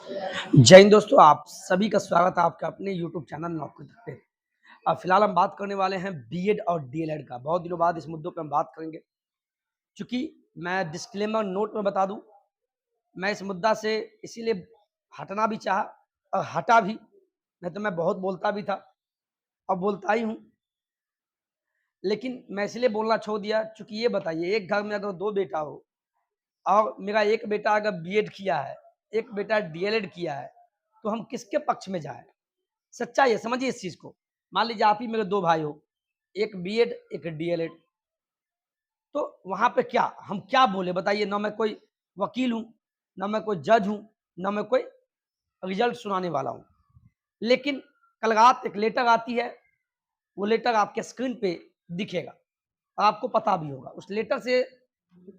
जय हिंद दोस्तों, आप सभी का स्वागत है आपके अपने YouTube चैनल नौकरी तक पे। अब फिलहाल हम बात करने वाले हैं बीएड और डीएलएड का। बहुत दिनों बाद इस मुद्दों पे हम बात करेंगे। चूँकि मैं डिस्क्लेमर नोट में बता दूँ, मैं इस मुद्दा से इसीलिए हटना भी चाहा और हटा भी, नहीं तो मैं बहुत बोलता भी था और बोलता ही हूँ। लेकिन मैं इसलिए बोलना छोड़ दिया, चूँकि ये बताइए, एक घर में अगर 2 बेटा हो और मेरा एक बेटा अगर बीएड किया है, एक बेटा डीएलएड किया है, तो हम किसके पक्ष में जाएँ? सच्चाई है, समझिए इस चीज़ को। मान लीजिए आप ही मेरे 2 भाई हो, एक बीएड, एक डीएलएड, तो वहाँ पे क्या हम क्या बोले बताइए? ना मैं कोई वकील हूँ, ना मैं कोई जज हूँ, ना मैं कोई रिज़ल्ट सुनाने वाला हूँ। लेकिन कल रात एक लेटर आती है, वो लेटर आपके स्क्रीन पे दिखेगा, और आपको पता भी होगा। उस लेटर से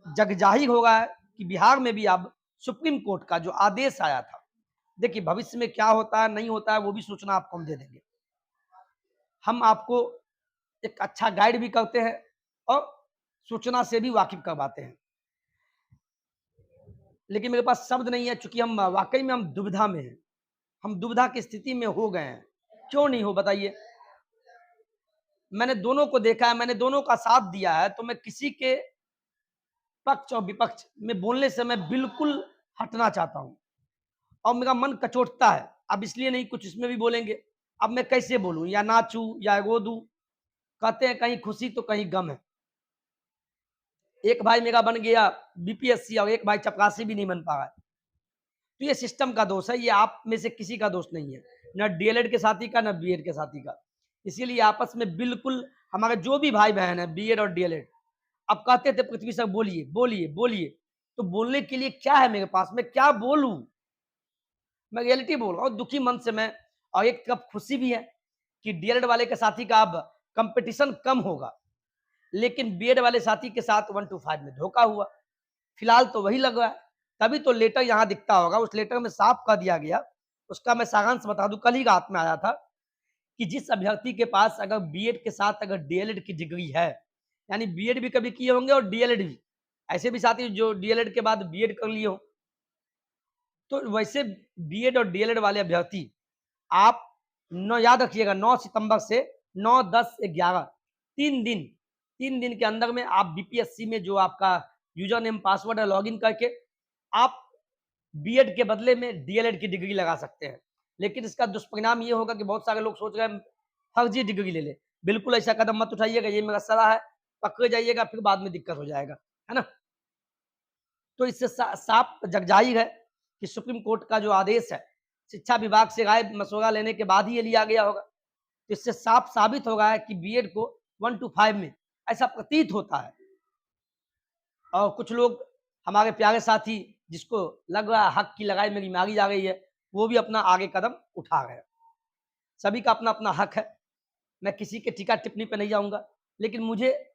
जगज़ाहिर हो रहा है कि बिहार में भी अब सुप्रीम कोर्ट का जो आदेश आया था, देखिए भविष्य में क्या होता है, नहीं होता है, वो भी सूचना आपको हम दे देंगे। हम आपको एक अच्छा गाइड भी करते हैं और सूचना से भी वाकिफ करवाते हैं। लेकिन मेरे पास शब्द नहीं है, चूँकि हम वाक़ई में हम दुविधा में हैं। हम दुविधा की स्थिति में हो गए हैं। क्यों नहीं हो बताइए? मैंने दोनों को देखा है, मैंने दोनों का साथ दिया है, तो मैं किसी के पक्ष और विपक्ष में बोलने से मैं बिल्कुल हटना चाहता हूँ और मेरा मन कचोटता है। अब इसलिए नहीं, कुछ इसमें भी बोलेंगे। अब मैं कैसे बोलूँ? या नाचूँ या रो दूँ? कहते हैं कहीं खुशी तो कहीं गम है। एक भाई मेरा बन गया बीपीएससी और एक भाई चपरासी भी नहीं बन पा रहा है। तो ये सिस्टम का दोष है, ये आप में से किसी का दोष नहीं है। ना डीएलएड के साथी का, ना बीएड के साथी का। इसीलिए आपस में बिल्कुल हमारे जो भी भाई-बहन हैं बीएड और डीएलएड, अब कहते थे पृथ्वी सर बोलिए, बोलिए, बोलिए। तो बोलने के लिए क्या है मेरे पास? मैं क्या बोलूँ? मैं रियलिटी बोल रहा हूँ, दुखी मन से मैं, और एक तरफ खुशी भी है कि डीएलएड वाले के साथी का अब कॉम्पिटिशन कम होगा। लेकिन बीएड वाले साथी के साथ 1 टू 5 में धोखा हुआ। फिलहाल तो वही लग रहा है। तभी तो लेटर यहाँ दिखता होगा, उस लेटर में साफ कह दिया गया, उसका मैं सारांश बता दूँ, कल ही रात में आया था कि जिस अभ्यर्थी के पास अगर बीएड के साथ अगर डीएलएड की डिग्री है, यानी बीएड भी कभी किए होंगे और डीएलएड भी, ऐसे भी साथी जो डीएलएड के बाद बीएड कर लिए हो, तो वैसे बीएड और डीएलएड वाले अभ्यर्थी, आप याद रखिएगा 9 सितंबर से 9, 10, 11 3 दिन के अंदर में आप बीपीएससी में जो आपका यूजर नेम पासवर्ड है लॉगिन करके आप बीएड के बदले में डीएलएड की डिग्री लगा सकते हैं। लेकिन इसका दुष्परिणाम ये होगा कि बहुत सारे लोग सोच रहे हैं फर्जी डिग्री ले ले। बिल्कुल ऐसा कदम मत उठाइएगा, ये मेरा सलाह है। पकड़े जाइएगा फिर बाद में दिक्कत हो जाएगा, है ना? तो इससे साफ जगजाहिर है कि सुप्रीम कोर्ट का जो आदेश है, शिक्षा विभाग से राय मशवरा लेने के बाद ही ये लिया गया होगा। तो इससे साफ साबित हो रहा है कि बीएड को 1 टू 5 में ऐसा प्रतीत होता है। और कुछ लोग हमारे प्यारे साथी, जिसको लग रहा है हक की लगाई मेरी मारी जा रही है, वो भी अपना आगे कदम उठा रहे हैं। सभी का अपना-अपना हक है। मैं किसी के टीका-टिप्पणी पे नहीं जाऊँगा। लेकिन मुझे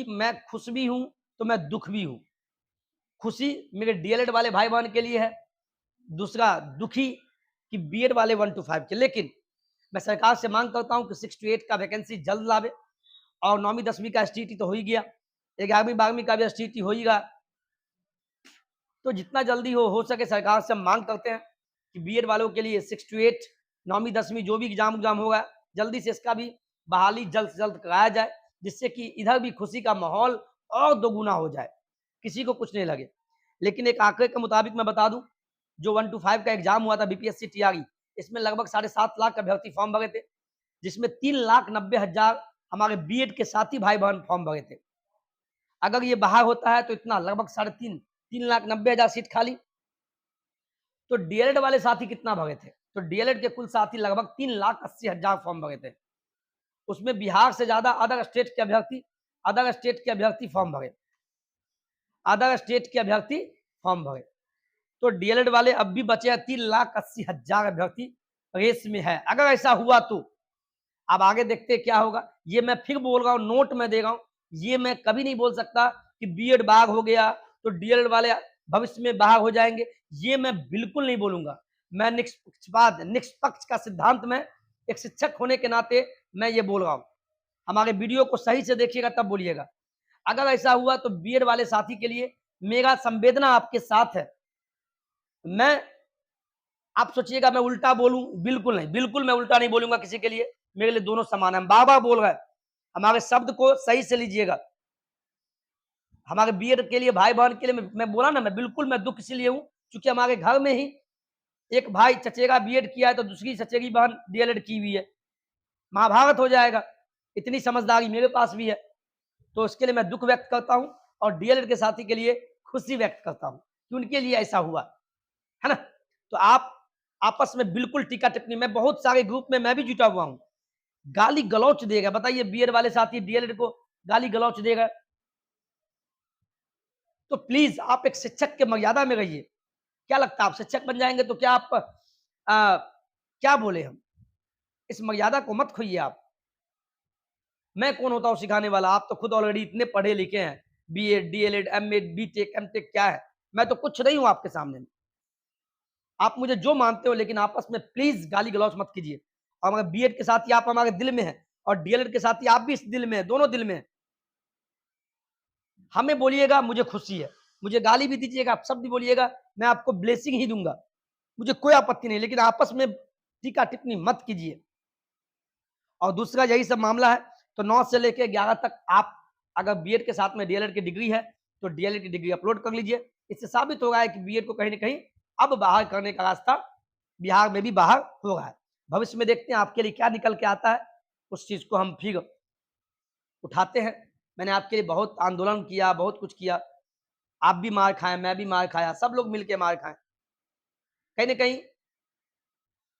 मैं खुश भी हूँ, तो मैं दुःख भी हूँ। खुशी मेरे डीएलएड वाले भाई-बहन के लिए है, दूसरा दुखी कि बीएड वाले 1 टू 5 के। लेकिन मैं सरकार से माँग करता हूँ कि 6 टू 8 का वैकेंसी जल्द लावे, और 9वीं 10वीं का एसटीईटी तो हो ही गया, 11वीं 12वीं का भी एसटीईटी हो ही रहा। तो जितना जल्दी हो सके सरकार से हम माँग करते हैं कि बीएड वालों के लिए 6 टू 8 9वीं 10वीं जो भी एग्ज़ाम होगा, जल्दी से इसका भी बहाली जल्द से जल्द कराया जाए, जिससे कि इधर भी खुशी का माहौल और दोगुना हो जाए, किसी को कुछ नहीं लगे। लेकिन एक आंकड़े के मुताबिक मैं बता दूँ, जो 1 टू 5 का एग्ज़ाम हुआ था बीपीएससी टीआरई, इसमें लगभग 7.5 लाख अभ्यर्थी फॉर्म भरे थे, जिसमें 3,90,000 हमारे बीएड के साथी भाई-बहन फॉर्म भरे थे। अगर ये बाहर होता है तो इतना लगभग 3,90,000 सीट खाली। तो डीएलएड वाले साथी कितना भरे थे? तो डीएलएड के कुल साथी लगभग 3,80,000 फॉर्म भरे थे। उसमें बिहार से ज़्यादा अदर स्टेट के अभ्यर्थी फॉर्म भरे। तो डीएलएड वाले अब भी बचे हैं 3,80,000 अभ्यर्थी रेस में है। अगर ऐसा हुआ तो अब आगे देखते हैं क्या होगा। ये मैं फिर बोल रहा हूँ, नोट में दे रहा हूँ, ये मैं कभी नहीं बोल सकता कि बीएड बाग हो गया तो डीएलएड वाले भविष्य में बाहर हो जाएंगे। ये मैं बिल्कुल नहीं बोलूंगा। मैं निष्पक्ष का सिद्धांत में एक शिक्षक होने के नाते मैं ये बोल रहा हूँ। हमारे वीडियो को सही से देखिएगा तब बोलिएगा। अगर ऐसा हुआ तो बीएड वाले साथी के लिए मेरा संवेदना आपके साथ है। मैं आप सोचिएगा मैं उल्टा बोलूं, बिल्कुल नहीं, बिल्कुल मैं उल्टा नहीं बोलूंगा किसी के लिए, मेरे लिए दोनों समान है। हम बार बार बोल रहे हैं, हमारे शब्द को सही से लीजिएगा। हमारे बीएड के लिए, भाई बहन के लिए मैं बोला ना, मैं बिल्कुल मैं दुख इसीलिए हूं क्योंकि हमारे घर में ही एक भाई चचेरा बीएड किया है तो दूसरी चचेरी बहन डीएलएड की हुई है, महाभारत हो जाएगा। इतनी समझदारी मेरे पास भी है, तो उसके लिए मैं दुख व्यक्त करता हूं और डीएलएड के साथी के लिए खुशी व्यक्त करता हूं कि उनके लिए ऐसा हुआ है ना। तो आप आपस में बिल्कुल टीका टिप्पणी, मैं बहुत सारे ग्रुप में मैं भी जुटा हुआ हूं, गाली गलौच देगा, बताइए बीएड वाले साथी डीएलएड को गाली गलौच देगा, तो प्लीज आप एक शिक्षक के मर्यादा में रहिए। क्या लगता है आप शिक्षक बन जाएंगे तो क्या आप क्या बोले हम, इस मर्यादा को मत खोइए आप। मैं कौन होता हूं सिखाने वाला, आप तो खुद ऑलरेडी इतने पढ़े लिखे हैं, BEd DElEd MEd BTech MTech क्या है, मैं तो कुछ नहीं हूं आपके सामने। आप मुझे जो मानते हो, लेकिन आपस में प्लीज गाली गलौच मत कीजिए। और हमारे बीएड के साथ ही आप हमारे दिल में है और डीएलएड के साथ ही आप भी इस दिल में है, दोनों दिल में है। हमें बोलिएगा मुझे खुशी है, मुझे गाली भी दीजिएगा, आप सब भी बोलिएगा, मैं आपको ब्लेसिंग ही दूंगा, मुझे कोई आपत्ति नहीं, लेकिन आपस में टीका टिप्पणी मत कीजिए। और दूसरा यही सब मामला है, तो 9 से लेके 11 तक आप अगर बीएड के साथ में डीएलएड की डिग्री है तो डीएलएड की डिग्री अपलोड कर लीजिए। इससे साबित हो रहा है कि बीएड को कहीं ना कहीं अब बाहर करने का रास्ता बिहार में भी बाहर हो रहा है। भविष्य में देखते हैं आपके लिए क्या निकल के आता है, उस चीज को हम फिर उठाते हैं। मैंने आपके लिए बहुत आंदोलन किया, बहुत कुछ किया, आप भी मार खाए, मैं भी मार खाया, सब लोग मिलके मार खाए। कहीं ना कहीं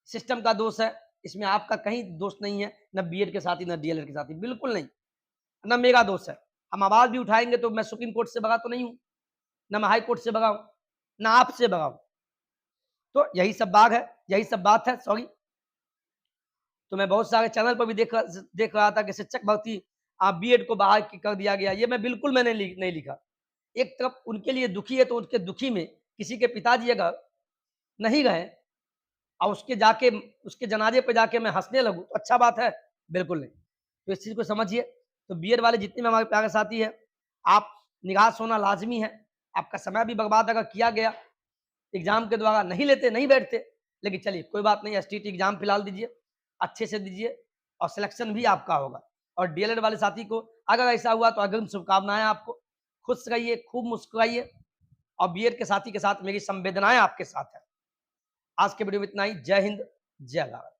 सिस्टम का दोष है, इसमें आपका कहीं दोष नहीं है, न बीएड के साथ ही न डीएलएड के साथ ही, बिल्कुल नहीं, न मेरा दोष है। हम आवाज भी उठाएंगे तो मैं सुप्रीम कोर्ट से भगा तो नहीं हूं, न मैं हाई कोर्ट से भगाऊं, न आपसे भगाऊं। तो यही सब बात है, यही सब बात है, सॉरी। तो मैं बहुत सारे चैनल पर भी देख रहा था कि शिक्षक भर्ती बीएड को बाहर कर दिया गया, ये मैं बिल्कुल मैंने नहीं लिखा। एक तरफ उनके लिए दुखी है तो उनके दुखी में किसी के पिताजी अगर नहीं गए और उसके जनाजे पे जाके मैं हंसने लगूं तो अच्छा बात है, बिल्कुल नहीं। तो इस चीज को समझिए। तो बीएड वाले जितने भी हमारे प्यारे साथी है, आप निराश होना लाजमी है, आपका समय भी बर्बाद अगर किया गया, एग्जाम के द्वारा नहीं लेते नहीं बैठते, लेकिन चलिए कोई बात नहीं, एसटीटी एग्जाम फिलहाल दीजिए, अच्छे से दीजिए और सिलेक्शन भी आपका होगा। और डीएलएड वाले साथी को अगर ऐसा हुआ तो अग्रिम शुभकामनाएं आपको, खुश रहिए, खूब मुस्कुराइए, और बीएड के साथी के साथ मेरी संवेदनाएं आपके साथ है। आज के वीडियो में इतना ही। जय हिंद, जय भारत।